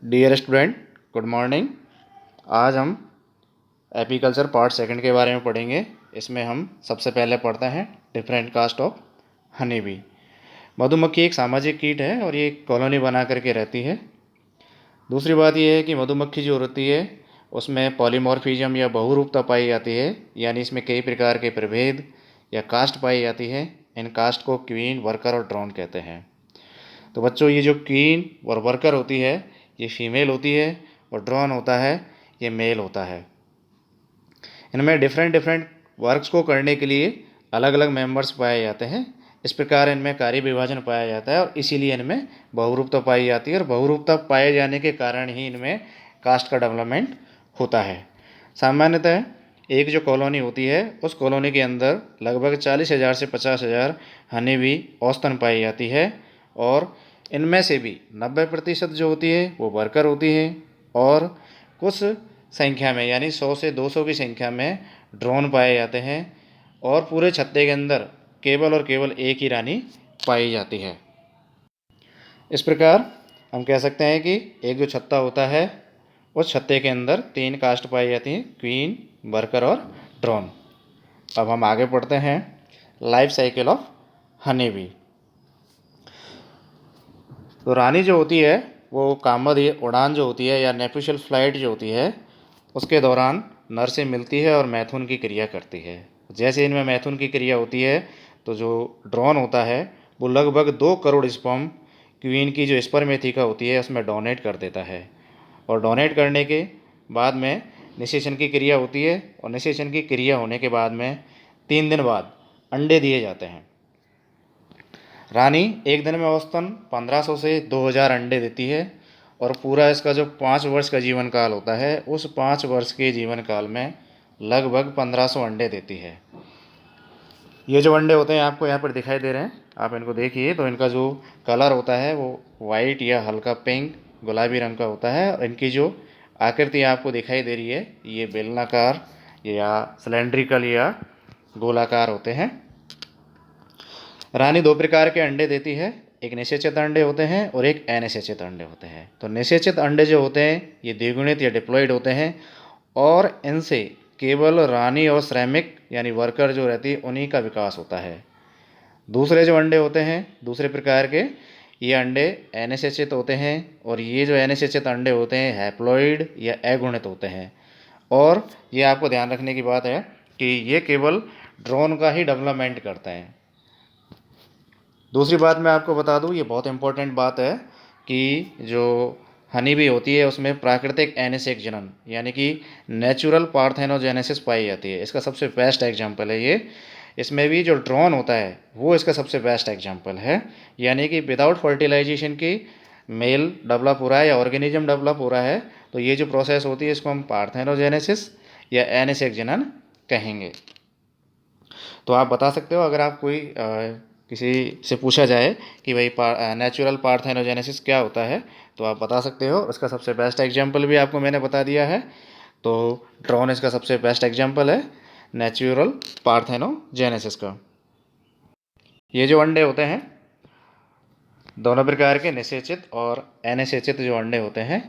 Dear student, good morning. आज हम apiculture part second के बारे में पढ़ेंगे। इसमें हम सबसे पहले पढ़ते हैं different caste of honey bee. मधुमक्खी एक सामाजिक कीट है और ये एक कॉलोनी बना करके रहती है। दूसरी बात यह है कि मधुमक्खी जो होती है उसमें पॉलीमॉर्फिज्म या बहुरूपता पाई जाती है, यानी इसमें कई प्रकार के प्रभेद या कास्ट पाई जाती है। इन कास्ट को क्वीन, वर्कर और ड्रोन कहते हैं। तो बच्चों, ये जो क्वीन और वर्कर होती है ये फीमेल होती है और ड्रोन होता है ये मेल होता है। इनमें डिफरेंट डिफरेंट वर्क्स को करने के लिए अलग अलग मेंबर्स पाए जाते हैं। इस प्रकार इनमें कार्य विभाजन पाया जाता है और इसीलिए इनमें बहुरूपता पाई जाती है और बहुरूपता पाए जाने के कारण ही इनमें कास्ट का डेवलपमेंट होता है। सामान्यतः एक जो कॉलोनी होती है उस कॉलोनी के अंदर लगभग 40,000 से 50,000 हनी बी औसतन पाई जाती है और इनमें से भी 90% जो होती है वो वर्कर होती है और कुछ संख्या में यानी 100 से 200 की संख्या में ड्रोन पाए जाते हैं और पूरे छत्ते के अंदर केवल और केवल एक ही रानी पाई जाती है। इस प्रकार हम कह सकते हैं कि एक जो छत्ता होता है उस छत्ते के अंदर 3 कास्ट पाई जाती हैं, क्वीन, वर्कर और ड्रोन। अब हम आगे पढ़ते हैं life cycle of honey bee. तो रानी जो होती है वो कामद उड़ान जो होती है या नेफिशियल फ्लाइट जो होती है उसके दौरान नर से मिलती है और मैथुन की क्रिया करती है। जैसे इनमें मैथुन की क्रिया होती है तो जो ड्रोन होता है वो लगभग 2 करोड़ स्पर्म क्वीन की जो स्पर्मेथिका होती है उसमें डोनेट कर देता है और डोनेट करने के बाद में निषेचन की क्रिया होती है और निषेचन की क्रिया होने के बाद में 3 दिन बाद अंडे दिए जाते हैं। रानी एक दिन में औसतन 1500 से 2000 अंडे देती है और पूरा इसका जो 5 वर्ष का जीवन काल होता है उस 5 वर्ष के जीवन काल में लगभग 1500 अंडे देती है। ये जो अंडे होते हैं आपको यहाँ पर दिखाई दे रहे हैं, आप इनको देखिए तो इनका जो कलर होता है वो वाइट या हल्का पिंक गुलाबी रंग का होता है और इनकी जो आकृति आपको दिखाई दे रही है ये बेलनाकार या सिलेंड्रिकल या गोलाकार होते हैं। रानी 2 प्रकार के अंडे देती है, एक निषेचित अंडे होते हैं और एक अनिषेचित अंडे होते हैं। तो निषेचित अंडे जो होते हैं ये द्विगुणित या डिप्लॉयड होते हैं और इनसे केवल रानी और श्रमिक यानी वर्कर जो रहती है उन्हीं का विकास होता है। दूसरे जो अंडे होते हैं दूसरे प्रकार के ये अंडे अनिषेचित होते हैं और ये जो अनिषेचित अंडे होते हैं हैप्लॉइड या अगुणित होते हैं। और ये आपको ध्यान रखने की बात है कि ये केवल ड्रोन का ही डेवलपमेंट करते हैं। दूसरी बात मैं आपको बता दूं, ये बहुत इंपॉर्टेंट बात है कि जो हनी बी होती है उसमें प्राकृतिक अनिषेक जनन यानी कि नेचुरल पार्थेनोजेनेसिस पाई जाती है। इसका सबसे बेस्ट एग्जांपल है ये। इसमें भी जो ड्रोन होता है वो इसका सबसे बेस्ट एग्जांपल है, यानी कि विदाउट फर्टिलाइजेशन की मेल डेवलप हो रहा है या ऑर्गेनिज्म डेवलप हो रहा है। तो ये जो प्रोसेस होती है इसको हम पार्थेनोजेनेसिस या अनिषेक जनन कहेंगे। तो आप बता सकते हो, अगर आप कोई किसी से पूछा जाए कि भाई नेचुरल पार्थेनोजेनेसिस क्या होता है तो आप बता सकते हो। उसका सबसे बेस्ट एग्जांपल भी आपको मैंने बता दिया है। तो ड्रोन इसका सबसे बेस्ट एग्जांपल है नेचुरल पार्थेनोजेनेसिस का। ये जो अंडे होते हैं दोनों प्रकार के निषेचित और अनिषेचित जो अंडे होते हैं,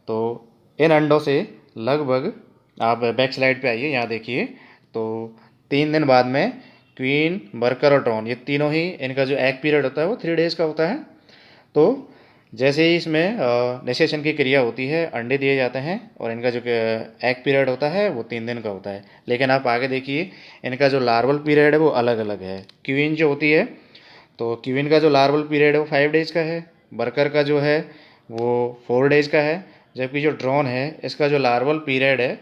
तो इन अंडों से लगभग, आप बैक स्लाइड पे आइए, यहाँ देखिए तो 3 दिन बाद में क्वीन, वर्कर और ड्रोन ये तीनों ही, इनका जो एग पीरियड होता है वो 3 डेज़ का होता है। तो जैसे ही इसमें निषेचन की क्रिया होती है अंडे दिए जाते हैं और इनका जो एग पीरियड होता है वो 3 दिन का होता है। लेकिन आप आगे देखिए इनका जो लार्वल पीरियड है वो अलग अलग है। क्वीन जो होती है तो क्वीन का जो लार्वल पीरियड है वो 5 डेज़ का है, वर्कर का जो है वो 4 डेज़ का है, जबकि जो ड्रोन है इसका जो लार्वल पीरियड है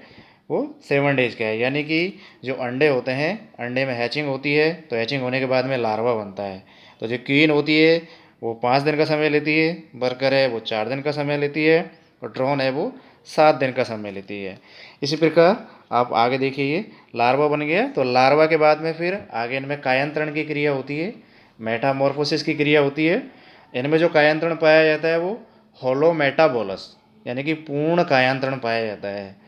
वो 7 डेज़ का है। यानी कि जो अंडे होते हैं अंडे में हैचिंग होती है तो हैचिंग होने के बाद में लार्वा बनता है। तो जो क्वीन होती है वो 5 दिन का समय लेती है, वर्कर है वो 4 दिन का समय लेती है और ड्रोन है वो 7 दिन का समय लेती है। इसी प्रकार आप आगे देखिए लार्वा बन गया तो लार्वा के बाद में फिर आगे इनमें कायांतरण की क्रिया होती है, मेटामॉर्फोसिस की क्रिया होती है। इनमें जो कायांतरण पाया जाता है वो होलोमेटाबोलस यानी कि पूर्ण कायांतरण पाया जाता है।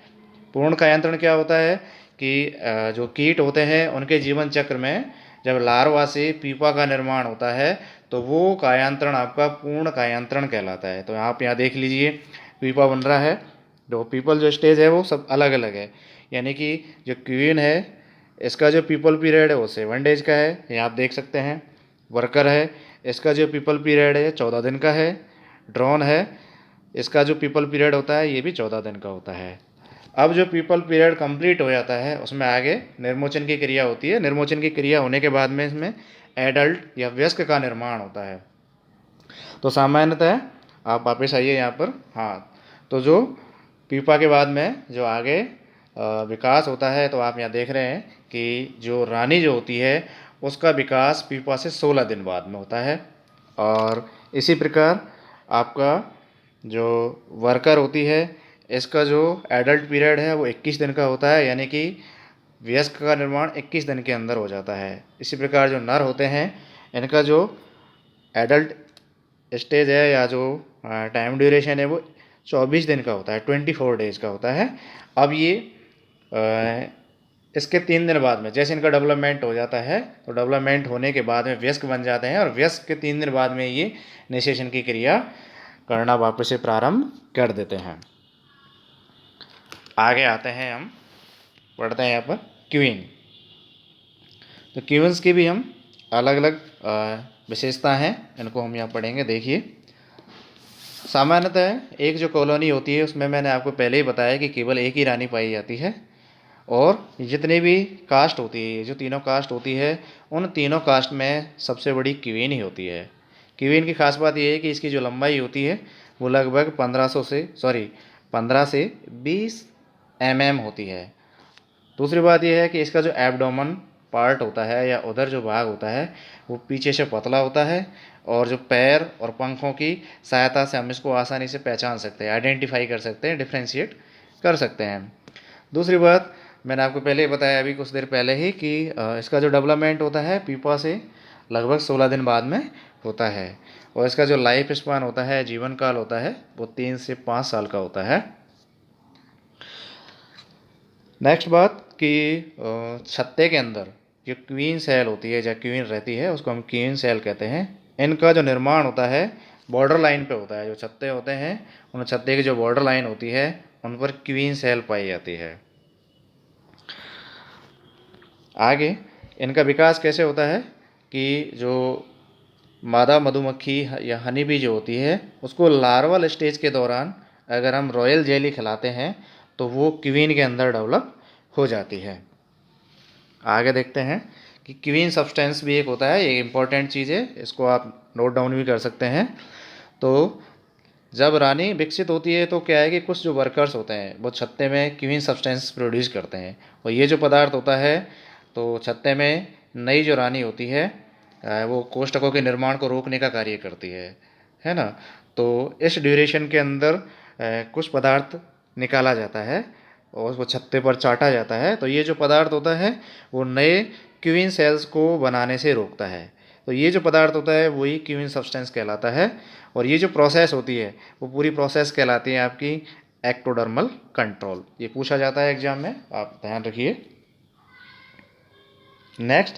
पूर्ण कायांतरण क्या होता है कि जो कीट होते हैं उनके जीवन चक्र में जब लार्वा से पीपा का निर्माण होता है तो वो कायांतरण आपका पूर्ण कायांतरण कहलाता है। तो आप यहाँ देख लीजिए पीपा बन रहा है। जो पीपल जो स्टेज है वो सब अलग अलग है, यानी कि जो क्वीन है इसका जो पीपल पीरियड है वो 7 डेज का है, ये आप देख सकते हैं। वर्कर है, इसका जो पीपल पीरियड है 14 दिन का है। ड्रोन है, इसका जो पीपल पीरियड होता है ये भी 14 दिन का होता है। अब जो पीपल पीरियड कंप्लीट हो जाता है उसमें आगे निर्मोचन की क्रिया होती है। निर्मोचन की क्रिया होने के बाद में इसमें एडल्ट या वयस्क का निर्माण होता है। तो सामान्यतः आप वापस आइए यहाँ पर। हाँ, तो जो पीपा के बाद में जो आगे विकास होता है, तो आप यहाँ देख रहे हैं कि जो रानी जो होती है उसका विकास पीपा से 16 दिन बाद में होता है। और इसी प्रकार आपका जो वर्कर होती है इसका जो एडल्ट पीरियड है वो 21 दिन का होता है, यानी कि वयस्क का निर्माण 21 दिन के अंदर हो जाता है। इसी प्रकार जो नर होते हैं इनका जो एडल्ट स्टेज है या जो टाइम ड्यूरेशन है वो 24 दिन का होता है, 24 डेज का होता है। अब ये इसके 3 दिन बाद में जैसे इनका डेवलपमेंट हो जाता है, तो डेवलपमेंट होने के बाद में वयस्क बन जाते हैं, और वयस्क के 3 दिन बाद में ये निषेचन की क्रिया करना वापस से प्रारंभ कर देते हैं। आगे आते हैं, हम पढ़ते हैं यहाँ पर क्वीन। तो क्वींस की भी हम अलग अलग विशेषता हैं, इनको हम यहाँ पढ़ेंगे। देखिए, सामान्यतः एक जो कॉलोनी होती है उसमें मैंने आपको पहले ही बताया कि केवल एक ही रानी पाई जाती है, और जितनी भी कास्ट होती है, जो तीनों कास्ट होती है, उन तीनों कास्ट में सबसे बड़ी क्वीन ही होती है। क्वीन की खास बात यह है कि इसकी जो लंबाई होती है वो लगभग 15 से 20 mm होती है। दूसरी बात यह है कि इसका जो एब्डोमन पार्ट होता है या उधर जो भाग होता है वो पीछे से पतला होता है, और जो पैर और पंखों की सहायता से हम इसको आसानी से पहचान सकते हैं, आइडेंटिफाई कर सकते हैं, डिफ्रेंशिएट कर सकते हैं। दूसरी बात, मैंने आपको पहले ही बताया अभी कुछ देर पहले ही कि इसका जो डेवलपमेंट होता है पीपा से लगभग 16 दिन बाद में होता है, और इसका जो लाइफ स्पान होता है, जीवन काल होता है, वो 3 से 5 साल का होता है। नेक्स्ट बात कि छत्ते के अंदर जो क्वीन सेल होती है या क्वीन रहती है उसको हम क्वीन सेल कहते हैं। इनका जो निर्माण होता है बॉर्डर लाइन पे होता है। जो छत्ते होते हैं उन छत्ते की जो बॉर्डर लाइन होती है उन पर क्वीन सेल पाई जाती है। आगे इनका विकास कैसे होता है कि जो मादा मधुमक्खी या हनी बी जो होती है उसको लार्वल स्टेज के दौरान अगर हम रॉयल जेली खिलाते हैं तो वो क्वीन के अंदर डेवलप हो जाती है। आगे देखते हैं कि क्वीन सब्सटेंस भी एक होता है, ये इंपॉर्टेंट चीज़ है, इसको आप नोट डाउन भी कर सकते हैं। तो जब रानी विकसित होती है तो क्या है कि कुछ जो वर्कर्स होते हैं वो छत्ते में क्वीन सब्सटेंस प्रोड्यूस करते हैं, और ये जो पदार्थ होता है तो छत्ते में नई जो रानी होती है वो कोष्ठकों के निर्माण को रोकने का कार्य करती है ना। तो इस ड्यूरेशन के अंदर कुछ पदार्थ निकाला जाता है और वो छत्ते पर चाटा जाता है, तो ये जो पदार्थ होता है वो नए क्वीन सेल्स को बनाने से रोकता है। तो ये जो पदार्थ होता है वही क्वीन सब्सटेंस कहलाता है, और ये जो प्रोसेस होती है वो पूरी प्रोसेस कहलाती है आपकी एक्टोडर्मल कंट्रोल। ये पूछा जाता है एग्जाम में, आप ध्यान रखिए। Next,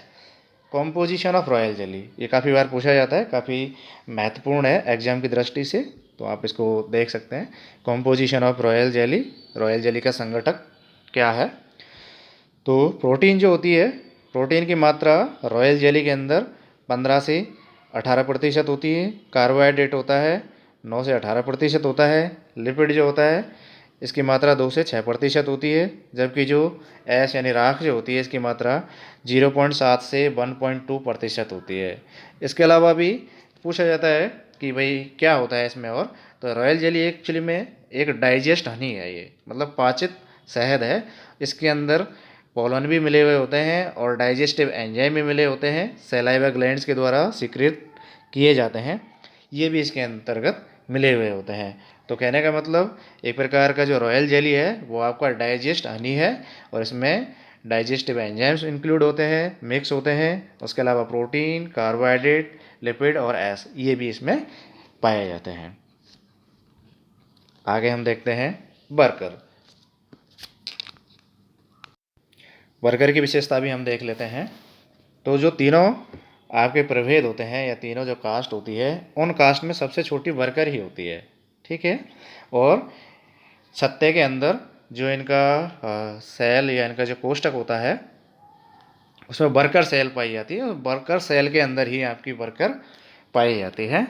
composition of royal jelly, ये काफ़ी बार पूछा जाता है, काफ़ी महत्वपूर्ण है एग्जाम की दृष्टि से, तो आप इसको देख सकते हैं। कॉम्पोजिशन ऑफ रॉयल जेली का संगठक क्या है। तो प्रोटीन जो होती है, प्रोटीन की मात्रा रॉयल जेली के अंदर 15 से 18% होती है। कार्बोहाइड्रेट होता है 9 से 18% होता है। लिपिड जो होता है इसकी मात्रा 2 से 6% होती है, जबकि जो एस यानी राख जो होती है इसकी मात्रा 0.7 से 1.2% होती है। इसके अलावा भी पूछा जाता है कि भाई क्या होता है इसमें, और तो रॉयल जेली एक्चुअली में एक डाइजेस्ट हनी है, ये मतलब पाचित शहद है। इसके अंदर पोलन भी मिले हुए होते हैं और डाइजेस्टिव एंजाइम भी मिले होते हैं, सलाइवा ग्लैंड्स के द्वारा सीक्रेट किए जाते हैं, ये भी इसके अंतर्गत मिले हुए होते हैं। तो कहने का मतलब एक प्रकार का जो रॉयल जेली है वो आपका डाइजेस्ट हनी है, और इसमें डाइजेस्टिव एंजाइम्स इंक्लूड होते हैं, मिक्स होते हैं। उसके अलावा प्रोटीन, कार्बोहाइड्रेट, लिपिड और एस ये भी इसमें पाए जाते हैं। आगे हम देखते हैं वर्कर की विशेषता भी हम देख लेते हैं। तो जो तीनों आपके प्रभेद होते हैं या तीनों जो कास्ट होती है उन कास्ट में सबसे छोटी वर्कर ही होती है, ठीक है। और छत्ते के अंदर जो इनका सेल या इनका जो कोष्ठक होता है उसमें वर्कर सेल पाई जाती है, और वर्कर सेल के अंदर ही आपकी वर्कर पाई जाती है।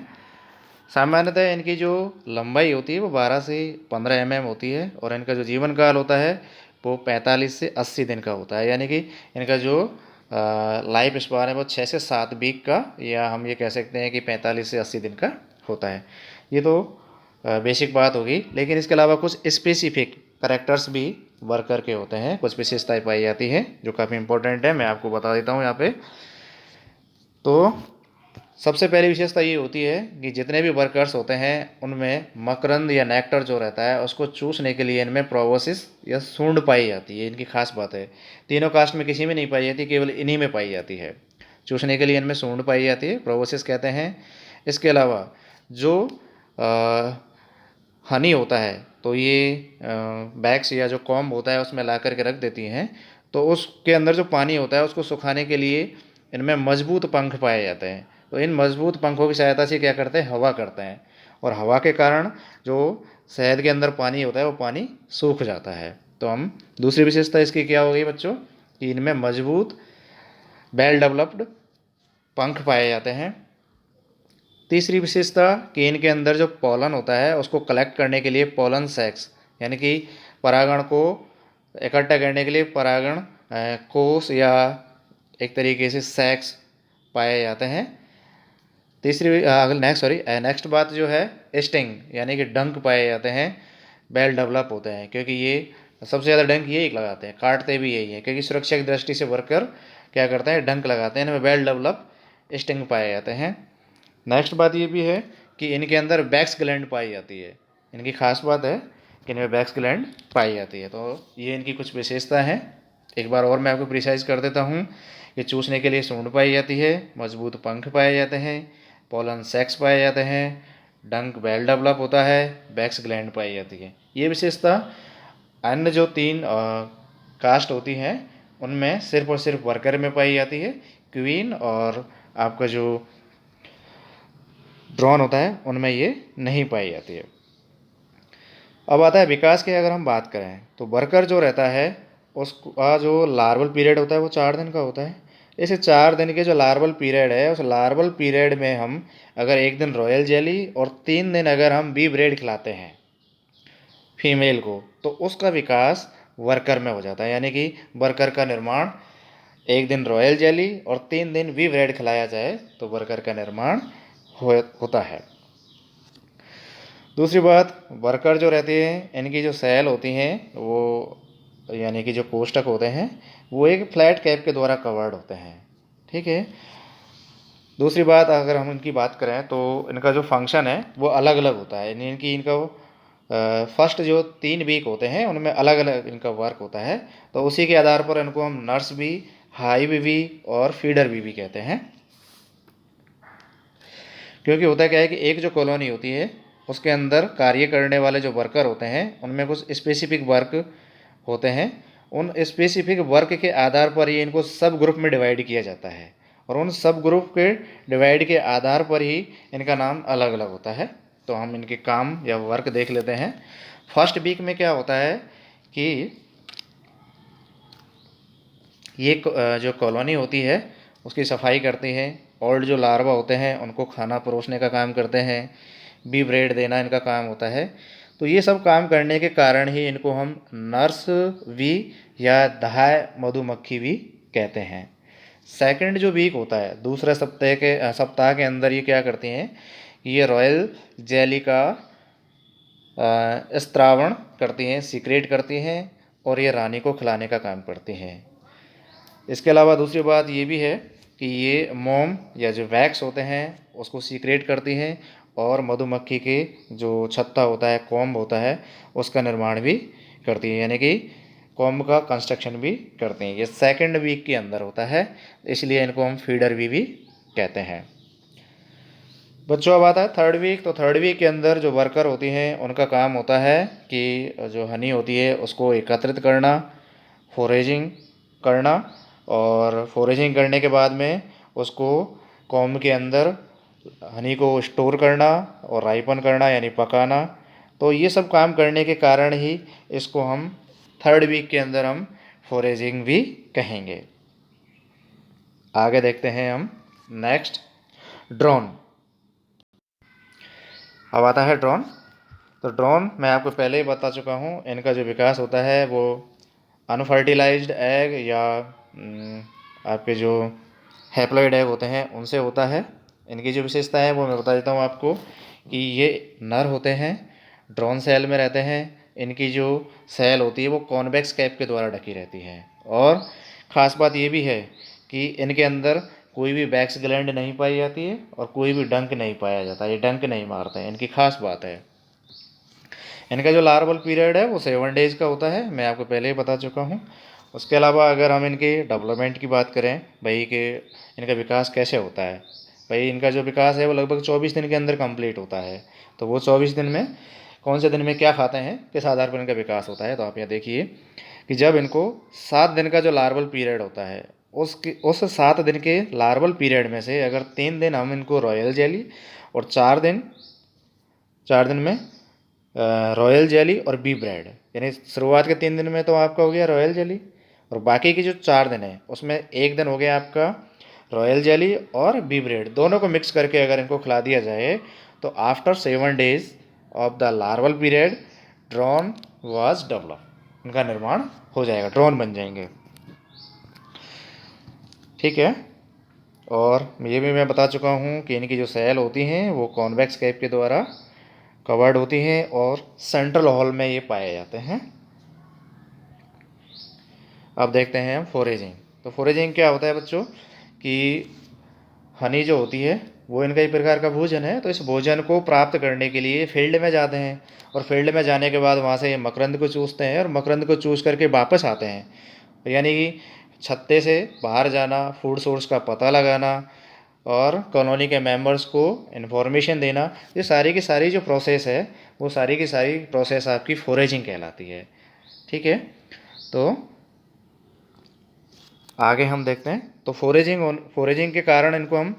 सामान्यतः इनकी जो लंबाई होती है वो 12 से 15 होती है, और इनका जो जीवन काल होता है वो 45 से 80 दिन का होता है। यानी कि इनका जो लाइफ स्पान है वो 6 से 7 वीक का, या हम ये कह सकते हैं कि 45 से 80 दिन का होता है। ये तो बेसिक बात होगी, लेकिन इसके अलावा कुछ स्पेसिफिक करेक्टर्स भी वर्कर के होते हैं, कुछ विशेषताएं पाई जाती हैं जो काफ़ी इंपॉर्टेंट है, मैं आपको बता देता हूँ यहाँ पे। तो सबसे पहली विशेषता ये होती है कि जितने भी वर्कर्स होते हैं उनमें मकरंद या नेक्टर जो रहता है उसको चूसने के लिए इनमें प्रोबोसिस या सूंड पाई जाती है। इनकी खास बात है, तीनों कास्ट में किसी में नहीं पाई जाती, केवल इन्हीं में पाई जाती है। चूसने के लिए इनमें सूंड पाई जाती है, प्रोबोसिस कहते हैं। इसके अलावा जो हनी होता है तो ये बैग्स या जो कॉम्ब होता है उसमें ला करके रख देती हैं, तो उसके अंदर जो पानी होता है उसको सुखाने के लिए इनमें मजबूत पंख पाए जाते हैं। तो इन मजबूत पंखों की सहायता से क्या करते हैं, हवा करते हैं, और हवा के कारण जो शहद के अंदर पानी होता है वो पानी सूख जाता है। तो हम दूसरी विशेषता इसकी क्या हो गई बच्चों, कि इनमें मजबूत वेल डेवलप्ड पंख पाए जाते हैं। तीसरी विशेषता कि इनके अंदर जो पॉलन होता है उसको कलेक्ट करने के लिए पॉलन सैक्स, यानी कि परागण को इकट्ठा करने के लिए परागण कोष या एक तरीके से सैक्स पाए जाते हैं। नेक्स्ट बात जो है स्टिंग, यानी कि डंक पाए जाते हैं, वेल डेवलप होते हैं, क्योंकि ये सबसे ज़्यादा डंक यही लगाते हैं, काटते भी यही है, क्योंकि सुरक्षा की दृष्टि से वर्कर क्या करते हैं, डंक लगाते हैं, इनमें वेल डेवलप स्टिंग पाए जाते हैं। नेक्स्ट बात ये भी है कि इनके अंदर बैक्स ग्लैंड पाई जाती है। इनकी खास बात है कि इनमें बैक्स ग्लैंड पाई जाती है। तो ये इनकी कुछ विशेषता है। एक बार और मैं आपको प्रिसाइज कर देता हूँ कि चूसने के लिए सूंड पाई जाती है, मजबूत पंख पाए जाते हैं, पोलन सेक्स पाए जाते हैं, डंक वेल डेवलप होता है, बैक्स ग्लैंड पाई जाती है। ये विशेषता अन्य जो 3 कास्ट होती हैं उनमें सिर्फ और सिर्फ वर्कर में पाई जाती है। क्वीन और आपका जो ड्रोन होता है उनमें ये नहीं पाई जाती है। अब आता है विकास की अगर हम बात करें तो वर्कर जो रहता है उसका जो लार्वल पीरियड होता है वो 4 दिन का होता है। इस 4 दिन के जो लार्वल पीरियड है उस लार्वल पीरियड में हम अगर 1 दिन रॉयल जेली और 3 दिन अगर हम बी ब्रेड खिलाते हैं फीमेल को, तो उसका विकास वर्कर में हो जाता है। यानी कि वर्कर का निर्माण 1 दिन रॉयल जेली और 3 दिन बी ब्रेड खिलाया जाए तो वर्कर का निर्माण होता है। दूसरी बात, वर्कर जो रहते हैं इनकी जो सेल होती हैं वो यानी कि जो कोष्ठक होते हैं वो एक फ्लैट कैप के द्वारा कवर्ड होते हैं। ठीक है। दूसरी बात अगर हम इनकी बात करें तो इनका जो फंक्शन है वो अलग अलग होता है। इनका फर्स्ट जो 3 वीक होते हैं उनमें अलग अलग इनका वर्क होता है, तो उसी के आधार पर इनको हम नर्स भी, हाइव भी और फीडर भी कहते हैं। क्योंकि होता क्या है कि एक जो कॉलोनी होती है उसके अंदर कार्य करने वाले जो वर्कर होते हैं उनमें कुछ स्पेसिफिक वर्क होते हैं। उन स्पेसिफिक वर्क के आधार पर ही इनको सब ग्रुप में डिवाइड किया जाता है, और उन सब ग्रुप के डिवाइड के आधार पर ही इनका नाम अलग अलग होता है। तो हम इनके काम या वर्क देख लेते हैं। फर्स्ट वीक में क्या होता है कि ये जो कॉलोनी होती है उसकी सफाई करती है, ओल्ड जो लार्वा होते हैं उनको खाना परोसने का काम करते हैं, बी ब्रेड देना इनका काम होता है। तो ये सब काम करने के कारण ही इनको हम नर्स वी या दाह मधुमक्खी भी कहते हैं। सेकंड जो वीक होता है दूसरे सप्ताह के अंदर ये क्या करती हैं, ये रॉयल जेली का स्त्रावण करती हैं, सीक्रेट करती हैं, और ये रानी को खिलाने का काम करती हैं। इसके अलावा दूसरी बात ये भी है कि ये मोम या जो वैक्स होते हैं उसको सीक्रेट करती हैं, और मधुमक्खी के जो छत्ता होता है, कॉम्ब होता है, उसका निर्माण भी करती हैं, यानी कि कॉम्ब का कंस्ट्रक्शन भी करती हैं। ये सेकंड वीक के अंदर होता है, इसलिए इनको हम फीडर भी कहते हैं। बच्चों अब आता है थर्ड वीक। तो थर्ड वीक के अंदर जो वर्कर होती हैं उनका काम होता है कि जो हनी होती है उसको एकत्रित करना, फोरेजिंग करना, और फोरेजिंग करने के बाद में उसको कॉम्ब के अंदर हनी को स्टोर करना और राइपन करना यानी पकाना, तो ये सब काम करने के कारण ही इसको हम थर्ड वीक के अंदर हम फोरेजिंग भी कहेंगे। आगे देखते हैं हम नेक्स्ट, ड्रोन। अब आता है ड्रोन। तो ड्रोन मैं आपको पहले ही बता चुका हूँ, इनका जो विकास होता है वो अनफर्टिलाइज्ड एग या आपके जो हैप्लॉइड एग होते हैं उनसे होता है। इनकी जो विशेषता है वो मैं बता देता हूँ आपको कि ये नर होते हैं, ड्रोन सेल में रहते हैं। इनकी जो सेल होती है वो कॉन्वेक्स कैप के द्वारा ढकी रहती है। और ख़ास बात ये भी है कि इनके अंदर कोई भी बैक्स ग्लैंड नहीं पाई जाती है और कोई भी डंक नहीं पाया जाता, ये डंक नहीं मारते हैं, इनकी खास बात है। इनका जो लार्वल पीरियड है वो 7 डेज का होता है, मैं आपको पहले ही बता चुका हूँ। उसके अलावा अगर हम इनके डेवलपमेंट की बात करें भाई कि इनका विकास कैसे होता है, भाई इनका जो विकास है वो लगभग 24 दिन के अंदर कंप्लीट होता है। तो वो 24 दिन में कौन से दिन में क्या खाते हैं, किस आधार पर इनका विकास होता है। तो आप यहाँ देखिए कि जब इनको 7 दिन का जो लार्वल पीरियड होता है उस 7 दिन के लार्वल पीरियड में से अगर 3 दिन हम इनको रॉयल जेली और 4 दिन में रॉयल जेली और बी ब्रेड, यानी शुरुआत के 3 दिन में तो आपका हो गया रॉयल जेली और बाकी के जो 4 दिन है उसमें 1 दिन हो गया आपका रॉयल जेली और बी ब्रेड, दोनों को मिक्स करके अगर इनको खिला दिया जाए तो after 7 days of the larval period drone was develop, इनका निर्माण हो जाएगा, ड्रोन बन जाएंगे। ठीक है। और ये भी मैं बता चुका हूँ कि इनकी जो सेल होती हैं वो कॉन्वेक्स कैप के द्वारा कवर्ड होती हैं और सेंट्रल हॉल में ये पाए जाते हैं। अब देखते हैं हम फोरेजिंग। तो फोरेजिंग क्या होता है बच्चों कि हनी जो होती है वो इनका एक प्रकार का भोजन है। तो इस भोजन को प्राप्त करने के लिए फील्ड में जाते हैं और फील्ड में जाने के बाद वहाँ से ये मकरंद को चूसते हैं और मकरंद को चूस करके वापस आते हैं। यानी कि छत्ते से बाहर जाना, फूड सोर्स का पता लगाना और कॉलोनी के मेंबर्स को इन्फॉर्मेशन देना, ये सारी की सारी जो प्रोसेस है वो सारी की सारी प्रोसेस आपकी फोरेजिंग कहलाती है। ठीक है। तो आगे हम देखते हैं। तो फोरेजिंग के कारण इनको हम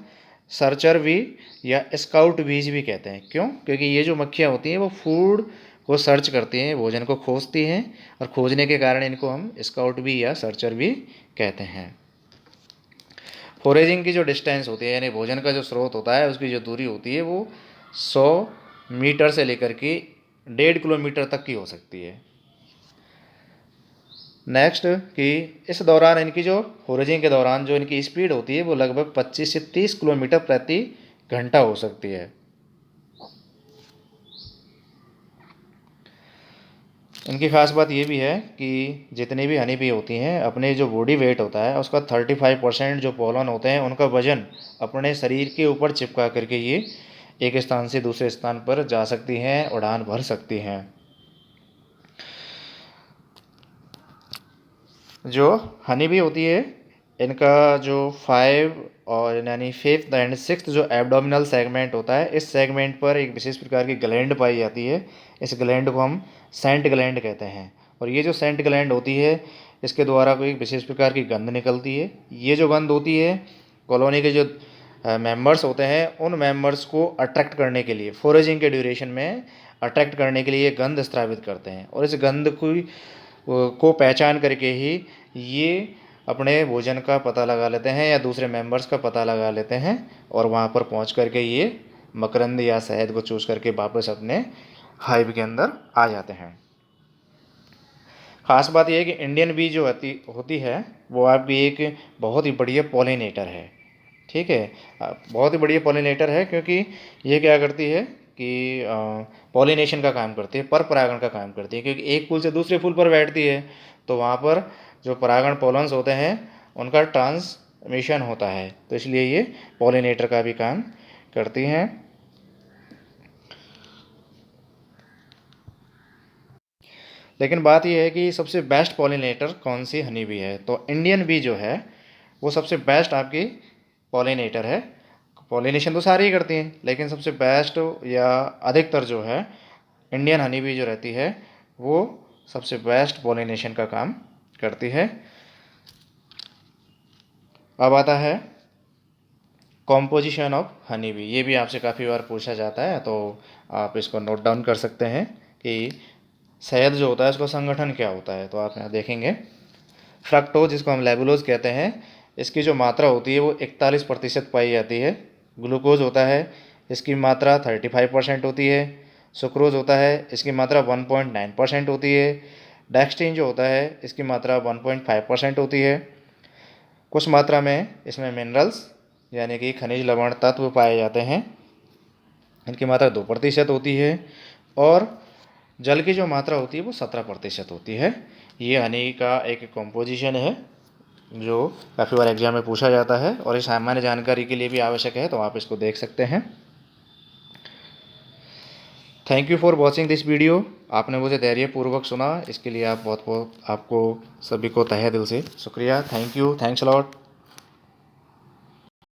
सर्चर भी या स्काउट बीज भी कहते हैं। क्यों? क्योंकि ये जो मक्खियाँ होती हैं वो फूड को सर्च करती हैं, भोजन को खोजती हैं और खोजने के कारण इनको हम स्काउट भी या सर्चर भी कहते हैं। फोरेजिंग की जो डिस्टेंस होती है यानी भोजन का जो स्रोत होता है उसकी जो दूरी होती है वो 100 मीटर से लेकर के 1.5 किलोमीटर तक की हो सकती है। नेक्स्ट कि इस दौरान इनकी जो फोरेजिंग के दौरान जो इनकी स्पीड होती है वो लगभग 25 से 30 किलोमीटर प्रति घंटा हो सकती है। इनकी खास बात ये भी है कि जितनी भी हनी बी होती हैं अपने जो बॉडी वेट होता है उसका 35% जो पोलन होते हैं उनका वजन अपने शरीर के ऊपर चिपका करके ये एक स्थान से दूसरे स्थान पर जा सकती हैं, उड़ान भर सकती हैं। जो हनी बी होती है इनका जो 5 और यानी 5th एंड 6th जो एब्डोमिनल सेगमेंट होता है इस सेगमेंट पर एक विशेष प्रकार की ग्लैंड पाई जाती है। इस ग्लैंड को हम सेंट ग्लैंड कहते हैं और ये जो सेंट ग्लैंड होती है इसके द्वारा कोई विशेष प्रकार की गंध निकलती है। ये जो गंध होती है कॉलोनी के जो मेंबर्स होते हैं उन मेंबर्स को अट्रैक्ट करने के लिए फोरेजिंग के ड्यूरेशन में अट्रैक्ट करने के लिए गंध स्रावित करते हैं और इस गंध को पहचान करके ही ये अपने भोजन का पता लगा लेते हैं या दूसरे मेंबर्स का पता लगा लेते हैं और वहाँ पर पहुँच करके ये मकरंद या शहद को चूस करके वापस अपने हाइव के अंदर आ जाते हैं। ख़ास बात यह है कि इंडियन बी जो होती है वो आपकी एक बहुत ही बढ़िया पॉलिनेटर है। ठीक है, बहुत ही बढ़िया पॉलिनेटर है क्योंकि ये क्या करती है कि पॉलिनेशन का काम करती है, पर परागण का काम करती है। क्योंकि एक फूल से दूसरे फूल पर बैठती है तो वहाँ पर जो परागण पोलन्स होते हैं उनका ट्रांसमिशन होता है, तो इसलिए ये पॉलिनेटर का भी काम करती हैं। लेकिन बात यह है कि सबसे बेस्ट पॉलिनेटर कौन सी हनी बी है, तो इंडियन बी जो है वो सबसे बेस्ट आपकी पॉलिनेटर है। पॉलिनेशन तो सारी ही करती हैं लेकिन सबसे बेस्ट या अधिकतर जो है इंडियन हनी बी जो रहती है वो सबसे बेस्ट पॉलिनेशन का काम करती है। अब आता है कॉम्पोजिशन ऑफ हनी बी। ये भी आपसे काफ़ी बार पूछा जाता है तो आप इसको नोट डाउन कर सकते हैं कि शहद जो होता है उसका संगठन क्या होता है। तो आप यहाँ देखेंगे फ्रक्टोज, जिसको हम लेबुलोज कहते हैं, इसकी जो मात्रा होती है वो 41% पाई जाती है। ग्लूकोज होता है, इसकी मात्रा 35% होती है। सुक्रोज होता है, इसकी मात्रा 1.9% होती है। डेक्सट्रीन जो होता है इसकी मात्रा 1.5% होती है। कुछ मात्रा में इसमें मिनरल्स यानी कि खनिज लवण तत्व पाए जाते हैं, इनकी मात्रा 2% होती है। और जल की जो मात्रा होती है वो 17% होती है। ये हनी का एक कॉम्पोजिशन है जो काफ़ी बार एग्जाम में पूछा जाता है और ये सामान्य जानकारी के लिए भी आवश्यक है, तो आप इसको देख सकते हैं। Thank you for watching this video. आपने मुझे धैर्यपूर्वक सुना, इसके लिए आप बहुत बहुत आपको सभी को तहे दिल से शुक्रिया। Thank you, thanks a lot.